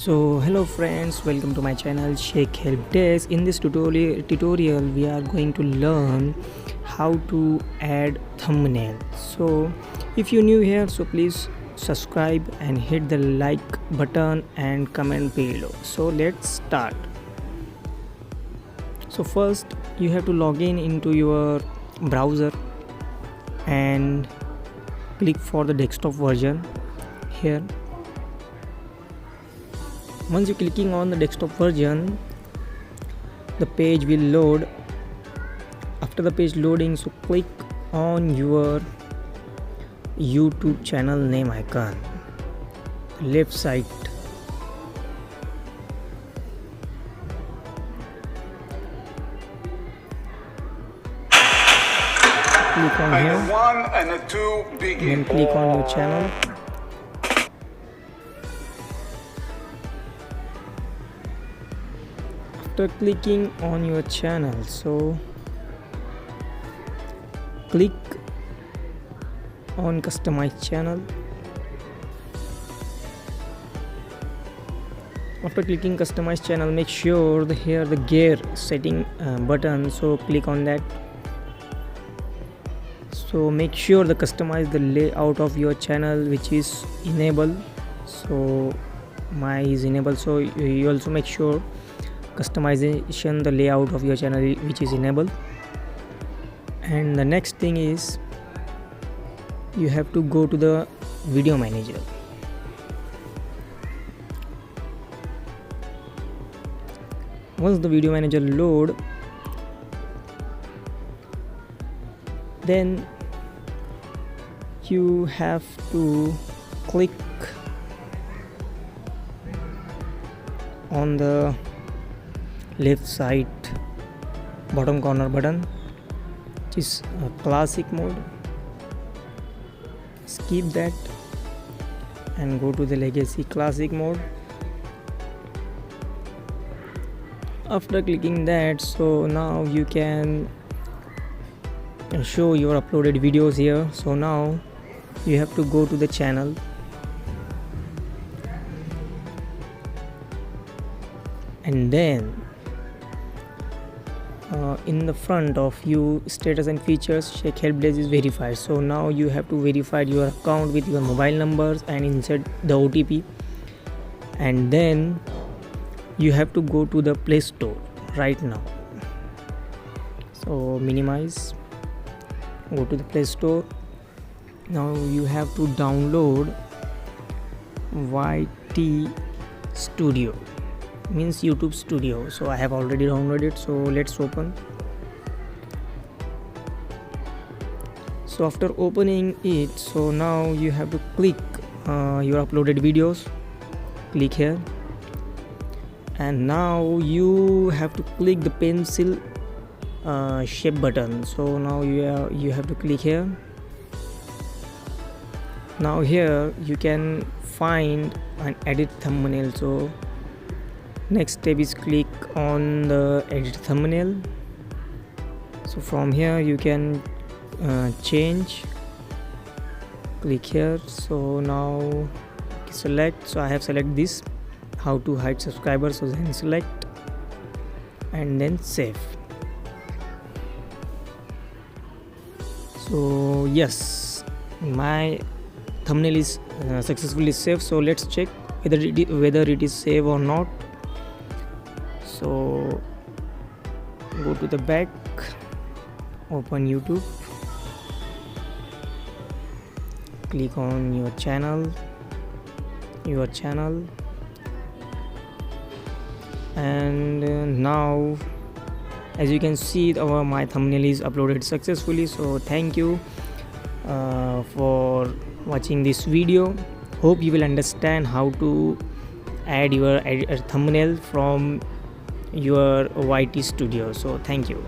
So hello friends, welcome to my channel Sheikh Help Desk. In this tutorial we are going to learn how to add thumbnail. So if you're new here, so please subscribe and hit the like button and comment below. So let's start. So first you have to log in into your browser and click for the desktop version here. Once you're clicking on the desktop version, the page will load. After the page loading, so click on your YouTube channel name icon, left side. Click on here, then click on your channel. After clicking on your channel, so click on customize channel. After clicking customize channel, make sure here the gear setting button, so click on that. So make sure the customize the layout of your channel which is enabled. So my is enabled, so you also make sure customization the layout of your channel which is enabled. And the next thing is you have to go to the video manager. Once the video manager load, then you have to click on the left side bottom corner button, which is classic mode. Skip that and go to the legacy classic mode. After clicking that, so now you can show your uploaded videos here. So now you have to go to the channel and then in the front of you status and features, Sheikh Help Desk is verified. So now you have to verify your account with your mobile numbers and insert the OTP, and then you have to go to the Play Store right now. So minimize, go to the Play Store. Now you have to download YT Studio, means YouTube Studio. So I have already downloaded it, so let's open. So after opening it, so now you have to click your uploaded videos. Click here, and now you have to click the pencil shape button. So now you have to click here. Now here you can find an edit thumbnail. So next step is click on the edit thumbnail. So from here you can change. Click here. So now select. So I have selected this, how to hide subscribers. So then select and then save. So yes, my thumbnail is successfully saved. So let's check whether it is saved or not. So go to the back, open YouTube, click on your channel, and now as you can see my thumbnail is uploaded successfully. So thank you for watching this video. Hope you will understand how to add your thumbnail from your YT Studio. So thank you.